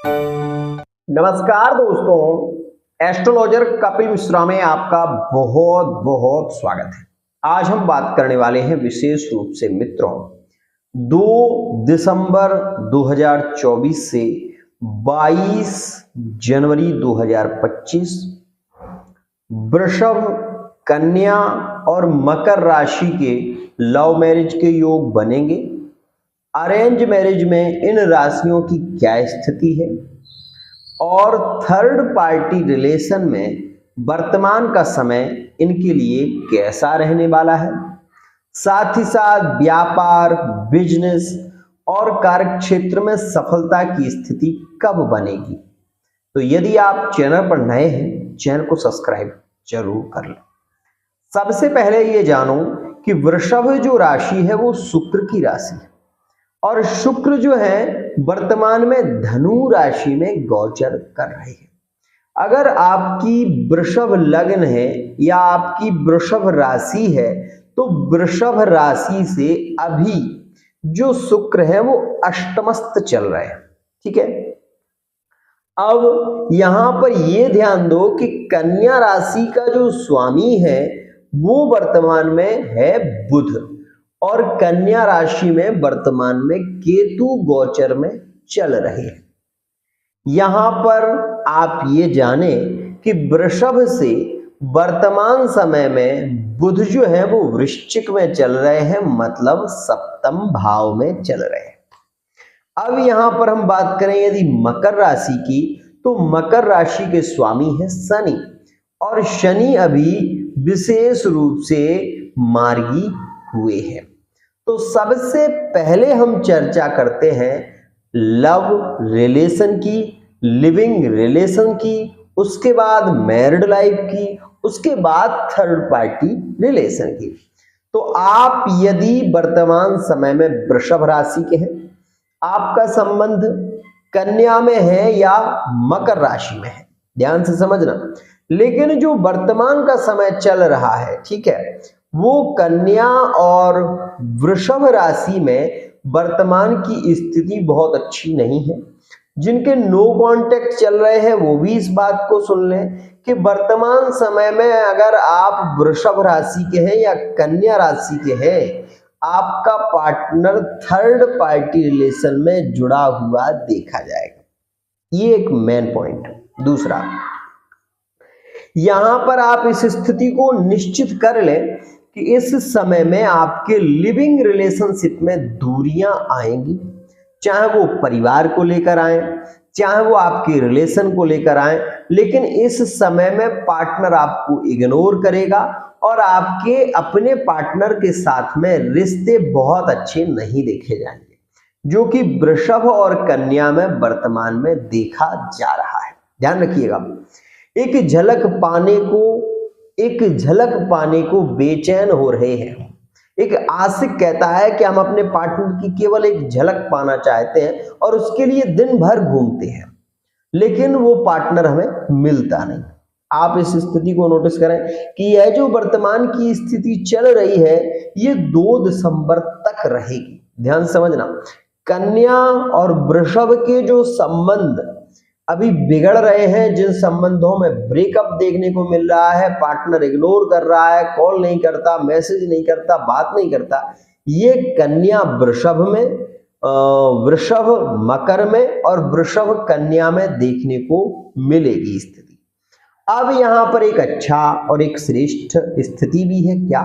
नमस्कार दोस्तों, एस्ट्रोलॉजर कपिल मिश्रा में आपका बहुत बहुत स्वागत है। आज हम बात करने वाले हैं विशेष रूप से मित्रों 2 दिसंबर 2024 से 22 जनवरी 2025 वृषभ, कन्या और मकर राशि के लव मैरिज के योग बनेंगे। अरेंज मैरिज में इन राशियों की क्या स्थिति है और थर्ड पार्टी रिलेशन में वर्तमान का समय इनके लिए कैसा रहने वाला है, साथ ही साथ व्यापार, बिजनेस और कार्य क्षेत्र में सफलता की स्थिति कब बनेगी। तो यदि आप चैनल पर नए हैं, चैनल को सब्सक्राइब जरूर कर लें। सबसे पहले ये जानो कि वृषभ जो राशि है वो शुक्र की राशि है और शुक्र जो है वर्तमान में धनु राशि में गोचर कर रहे हैं। अगर आपकी वृषभ लग्न है या आपकी वृषभ राशि है तो वृषभ राशि से अभी जो शुक्र है वो अष्टमस्त चल रहे हैं, ठीक है। अब यहां पर ये ध्यान दो कि कन्या राशि का जो स्वामी है वो वर्तमान में है बुध और कन्या राशि में वर्तमान में केतु गोचर में चल रहे हैं। यहां पर आप ये जाने कि वृषभ से वर्तमान समय में बुध जो है वो वृश्चिक में चल रहे हैं, मतलब सप्तम भाव में चल रहे हैं। अब यहां पर हम बात करें यदि मकर राशि की, तो मकर राशि के स्वामी है शनि और शनि अभी विशेष रूप से मार्गी हुए हैं। तो सबसे पहले हम चर्चा करते हैं लव रिलेशन की, लिविंग रिलेशन की, उसके बाद मैरिड लाइफ की, उसके बाद थर्ड पार्टी रिलेशन की। तो आप यदि वर्तमान समय में वृषभ राशि के हैं, आपका संबंध कन्या में है या मकर राशि में है, ध्यान से समझना। लेकिन जो वर्तमान का समय चल रहा है, ठीक है, वो कन्या और वृषभ राशि में वर्तमान की स्थिति बहुत अच्छी नहीं है। जिनके नो कांटेक्ट चल रहे हैं वो भी इस बात को सुन लें कि वर्तमान समय में अगर आप वृषभ राशि के हैं या कन्या राशि के हैं, आपका पार्टनर थर्ड पार्टी रिलेशन में जुड़ा हुआ देखा जाएगा। ये एक मेन पॉइंट। दूसरा, यहां पर आप इस स्थिति को निश्चित कर लें कि इस समय में आपके लिविंग रिलेशनशिप में दूरियां आएंगी, चाहे वो परिवार को लेकर आए, चाहे वो आपके रिलेशन को लेकर आए, लेकिन इस समय में पार्टनर आपको इग्नोर करेगा और आपके अपने पार्टनर के साथ में रिश्ते बहुत अच्छे नहीं देखे जाएंगे, जो कि वृषभ और कन्या में वर्तमान में देखा जा रहा है। ध्यान रखिएगा, एक झलक पाने को बेचैन हो रहे हैं। एक आशिक कहता है कि हम अपने पार्टनर की केवल एक झलक पाना चाहते हैं और उसके लिए दिन भर घूमते हैं, लेकिन वो पार्टनर हमें मिलता नहीं। आप इस स्थिति को नोटिस करें कि यह जो वर्तमान की स्थिति चल रही है ये 2 दिसंबर तक रहेगी। ध्यान समझना, कन्या और वृषभ के जो संबंध अभी बिगड़ रहे हैं, जिन संबंधों में ब्रेकअप देखने को मिल रहा है, पार्टनर इग्नोर कर रहा है, कॉल नहीं करता, मैसेज नहीं करता, बात नहीं करता, ये कन्या वृषभ में, वृषभ मकर में और वृषभ कन्या में देखने को मिलेगी स्थिति। अब यहां पर एक अच्छा और एक श्रेष्ठ स्थिति भी है, क्या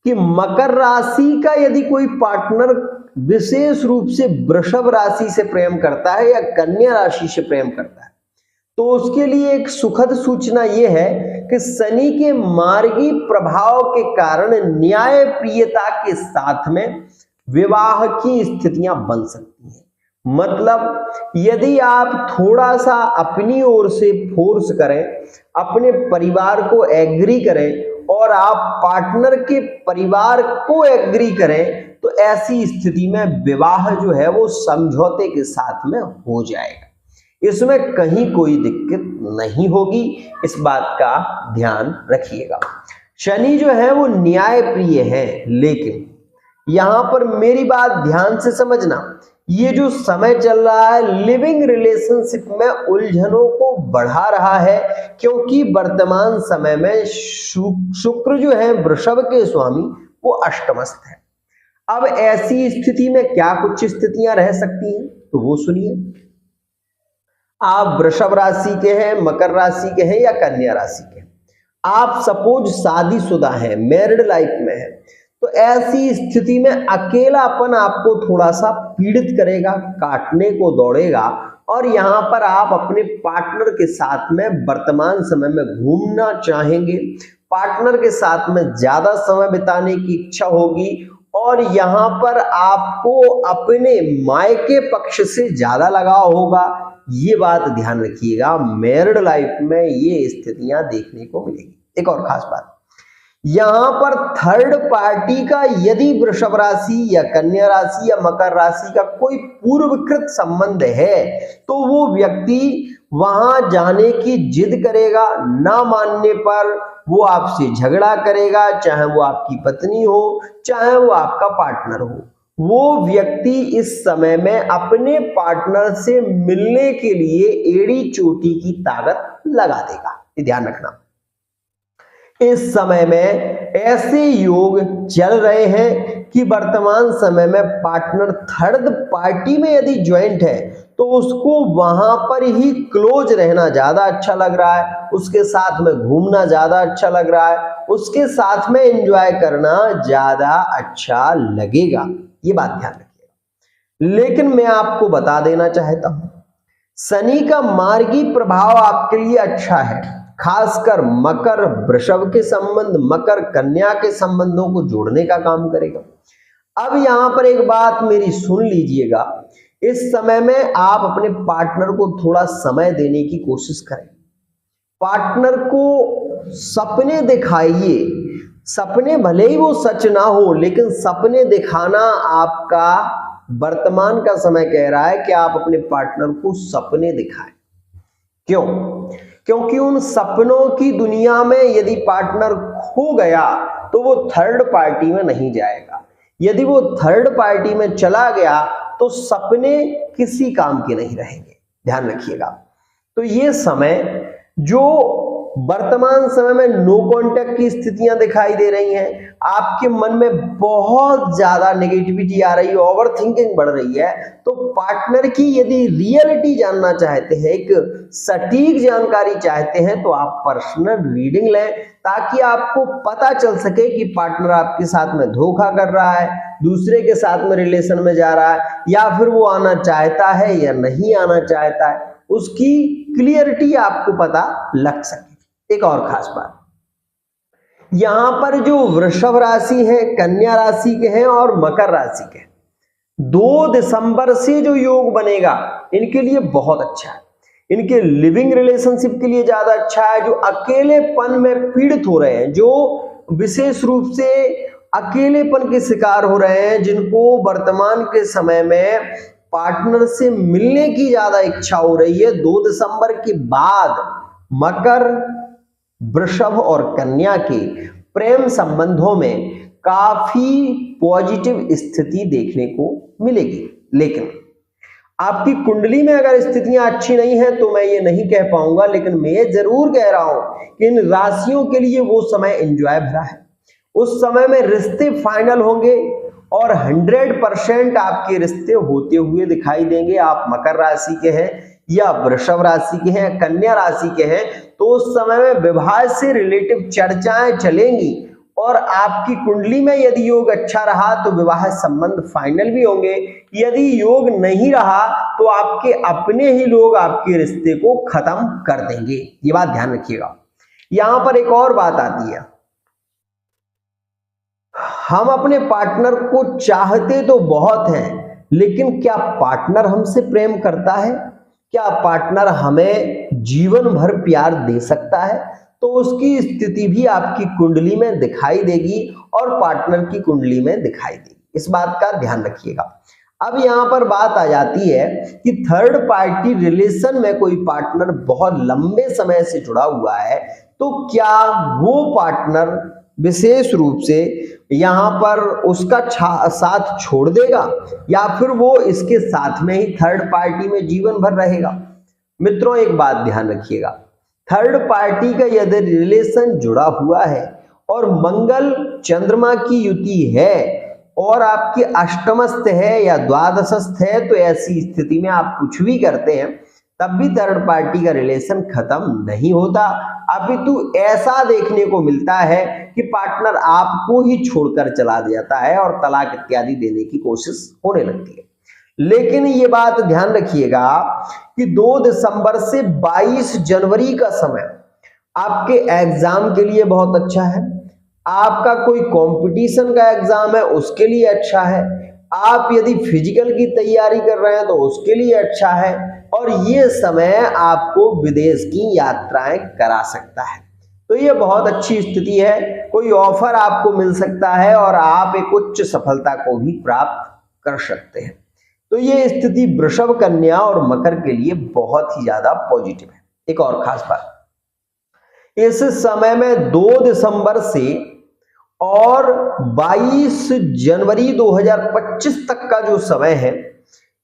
कि मकर राशि का यदि कोई पार्टनर विशेष रूप से वृषभ राशि से प्रेम करता है या कन्या राशि से प्रेम करता है, तो उसके लिए एक सुखद सूचना यह है कि शनि के मार्गी प्रभाव के कारण न्याय प्रियता के साथ में विवाह की स्थितियां बन सकती हैं। मतलब यदि आप थोड़ा सा अपनी ओर से फोर्स करें, अपने परिवार को एग्री करें और आप पार्टनर के परिवार को एग्री करें, तो ऐसी स्थिति में विवाह जो है वो समझौते के साथ में हो जाएगा। इसमें कहीं कोई दिक्कत नहीं होगी, इस बात का ध्यान रखिएगा। शनि जो है वो न्याय प्रिय है, लेकिन यहां पर मेरी बात ध्यान से समझना ये जो समय चल रहा है लिविंग रिलेशनशिप में उलझनों को बढ़ा रहा है, क्योंकि वर्तमान समय में शुक्र जो है वृषभ के स्वामी वो अष्टमस्थ है। अब ऐसी स्थिति में क्या कुछ स्थितियां रह सकती हैं, तो वो सुनिए। आप वृषभ राशि के हैं, मकर राशि के हैं या कन्या राशि के, आप सपोज शादीशुदा हैं, मैरिड लाइफ में है, तो ऐसी स्थिति में अकेलापन आपको थोड़ा सा पीड़ित करेगा, काटने को दौड़ेगा, और यहां पर आप अपने पार्टनर के साथ में वर्तमान समय में घूमना चाहेंगे, पार्टनर के साथ में ज्यादा समय बिताने की इच्छा होगी, और यहां पर आपको अपने मायके पक्ष से ज्यादा लगाव होगा। ये बात ध्यान रखिएगा, मैरिड लाइफ में ये स्थितियां देखने को मिलेगी। एक और खास बात, यहां पर थर्ड पार्टी का यदि वृषभ राशि या कन्या राशि या मकर राशि का कोई पूर्वकृत संबंध है, तो वो व्यक्ति वहां जाने की जिद करेगा, ना मानने पर वो आपसे झगड़ा करेगा, चाहे वो आपकी पत्नी हो, चाहे वो आपका पार्टनर हो। वो व्यक्ति इस समय में अपने पार्टनर से मिलने के लिए एड़ी चोटी की ताकत लगा देगा, ये ध्यान रखना। इस समय में ऐसे योग चल रहे हैं कि वर्तमान समय में पार्टनर थर्ड पार्टी में यदि ज्वाइंट है तो उसको वहां पर ही क्लोज रहना ज्यादा अच्छा लग रहा है, उसके साथ में घूमना ज्यादा अच्छा लग रहा है, उसके साथ में एंजॉय करना ज्यादा अच्छा लगेगा। ये बात ध्यान रखिएगा। लेकिन मैं आपको बता देना चाहता हूं, शनि का मार्गी प्रभाव आपके लिए अच्छा है, खासकर मकर वृषभ के संबंध, मकर कन्या के संबंधों को जोड़ने का काम करेगा। अब यहां पर एक बात मेरी सुन लीजिएगा, इस समय में आप अपने पार्टनर को थोड़ा समय देने की कोशिश करें, पार्टनर को सपने दिखाइए। सपने भले ही वो सच ना हो, लेकिन सपने दिखाना आपका वर्तमान का समय कह रहा है कि आप अपने पार्टनर को सपने दिखाएं। क्यों? क्योंकि उन सपनों की दुनिया में यदि पार्टनर खो गया तो वो थर्ड पार्टी में नहीं जाएगा। यदि वो थर्ड पार्टी में चला गया तो सपने किसी काम के नहीं रहेंगे, ध्यान रखिएगा। तो ये समय जो वर्तमान समय में नो कांटेक्ट की स्थितियां दिखाई दे रही हैं, आपके मन में बहुत ज्यादा नेगेटिविटी आ रही है, ओवर थिंकिंग बढ़ रही है, तो पार्टनर की यदि रियलिटी जानना चाहते हैं, एक सटीक जानकारी चाहते हैं, तो आप पर्सनल रीडिंग लें, ताकि आपको पता चल सके कि पार्टनर आपके साथ में धोखा कर रहा है, दूसरे के साथ में रिलेशन में जा रहा है, या फिर वो आना चाहता है या नहीं आना चाहता है, उसकी क्लियरिटी आपको पता लग सके। एक और खास बात, यहां पर जो वृषभ राशि है, कन्या राशि के हैं और मकर राशि के, 2 दिसंबर से जो योग बनेगा इनके लिए बहुत अच्छा है, इनके लिविंग रिलेशनशिप के लिए ज्यादा अच्छा है। जो अकेलेपन में पीड़ित हो रहे हैं, जो विशेष रूप से अकेलेपन के शिकार हो रहे हैं, जिनको वर्तमान के समय में पार्टनर से मिलने की ज्यादा इच्छा हो रही है, 2 दिसंबर के बाद मकर, वृषभ और कन्या के प्रेम संबंधों में काफी पॉजिटिव स्थिति देखने को मिलेगी। लेकिन आपकी कुंडली में अगर स्थितियां अच्छी नहीं है तो मैं ये नहीं कह पाऊंगा, लेकिन मैं जरूर कह रहा हूं कि इन राशियों के लिए वो समय एंजॉय भरा है। उस समय में रिश्ते फाइनल होंगे और 100% आपके रिश्ते होते हुए दिखाई देंगे। आप मकर राशि के हैं या वृषभ राशि के हैं, कन्या राशि के हैं, तो उस समय में विवाह से रिलेटिव चर्चाएं चलेंगी, और आपकी कुंडली में यदि योग अच्छा रहा तो विवाह संबंध फाइनल भी होंगे। यदि योग नहीं रहा तो आपके अपने ही लोग आपके रिश्ते को खत्म कर देंगे। ये बात ध्यान रखिएगा। यहां पर एक और बात आती है, हम अपने पार्टनर को चाहते तो बहुत हैं, लेकिन क्या पार्टनर हमसे प्रेम करता है? क्या पार्टनर हमें जीवन भर प्यार दे सकता है? तो उसकी स्थिति भी आपकी कुंडली में दिखाई देगी और पार्टनर की कुंडली में दिखाई देगी। इस बात का ध्यान रखिएगा। अब यहां पर बात आ जाती है कि थर्ड पार्टी रिलेशन में कोई पार्टनर बहुत लंबे समय से जुड़ा हुआ है, तो क्या वो पार्टनर विशेष रूप से यहाँ पर उसका साथ छोड़ देगा या फिर वो इसके साथ में ही थर्ड पार्टी में जीवन भर रहेगा। मित्रों, एक बात ध्यान रखिएगा, थर्ड पार्टी का यदि रिलेशन जुड़ा हुआ है और मंगल चंद्रमा की युति है और आपकी अष्टमस्थ है या द्वादशस्थ है, तो ऐसी स्थिति में आप कुछ भी करते हैं तब भी थर्ड पार्टी का रिलेशन खत्म नहीं होता, अपितु ऐसा देखने को मिलता है कि पार्टनर आपको ही छोड़कर चला जाता है और तलाक इत्यादि देने की कोशिश होने लगती है। लेकिन ये बात ध्यान रखिएगा कि 2 दिसंबर से 22 जनवरी का समय आपके एग्जाम के लिए बहुत अच्छा है, आपका कोई कंपटीशन का एग्जाम है उसके लिए अच्छा है, आप यदि फिजिकल की तैयारी कर रहे हैं तो उसके लिए अच्छा है, और ये समय आपको विदेश की यात्राएं करा सकता है। तो ये बहुत अच्छी स्थिति है, कोई ऑफर आपको मिल सकता है और आप एक उच्च सफलता को भी प्राप्त कर सकते हैं। तो ये स्थिति वृषभ, कन्या और मकर के लिए बहुत ही ज्यादा पॉजिटिव है। एक और खास बात, इस समय में 2 दिसंबर से और 22 जनवरी 2025 तक का जो समय है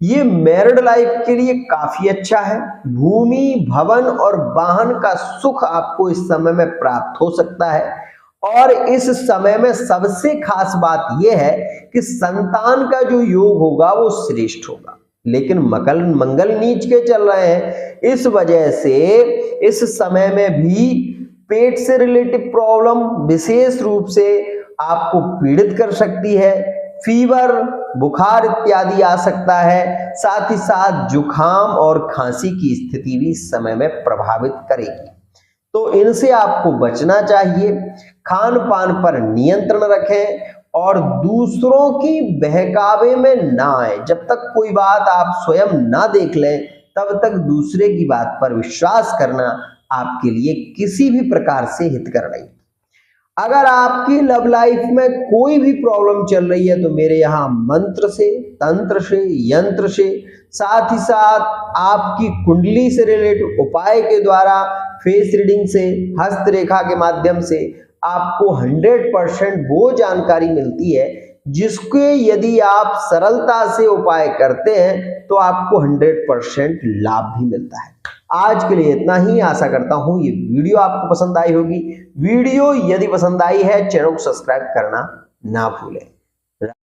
ये मैरिड लाइफ के लिए काफी अच्छा है। भूमि, भवन और वाहन का सुख आपको इस समय में प्राप्त हो सकता है, और इस समय में सबसे खास बात यह है कि संतान का जो योग होगा वो श्रेष्ठ होगा। लेकिन मंगल नीच के चल रहे हैं, इस वजह से इस समय में भी पेट से रिलेटेड प्रॉब्लम विशेष रूप से आपको पीड़ित कर सकती है। फीवर, बुखार इत्यादि आ सकता है, साथ ही साथ जुखाम और खांसी की स्थिति भी इस समय में प्रभावित करेगी। तो इनसे आपको बचना चाहिए। खान पान पर नियंत्रण रखें और दूसरों की बहकावे में ना आए। जब तक कोई बात आप स्वयं ना देख लें तब तक दूसरे की बात पर विश्वास करना आपके लिए किसी भी प्रकार से हितकर नहीं। अगर आपकी लव लाइफ में कोई भी प्रॉब्लम चल रही है तो मेरे यहाँ मंत्र से, तंत्र से, यंत्र से, साथ ही साथ आपकी कुंडली से रिलेटेड उपाय के द्वारा, फेस रीडिंग से, हस्तरेखा के माध्यम से आपको 100% वो जानकारी मिलती है जिसके यदि आप सरलता से उपाय करते हैं तो आपको 100% लाभ भी मिलता है। आज के लिए इतना ही। आशा करता हूं ये वीडियो आपको पसंद आई होगी। वीडियो यदि पसंद आई है चैनल को सब्सक्राइब करना ना भूलें।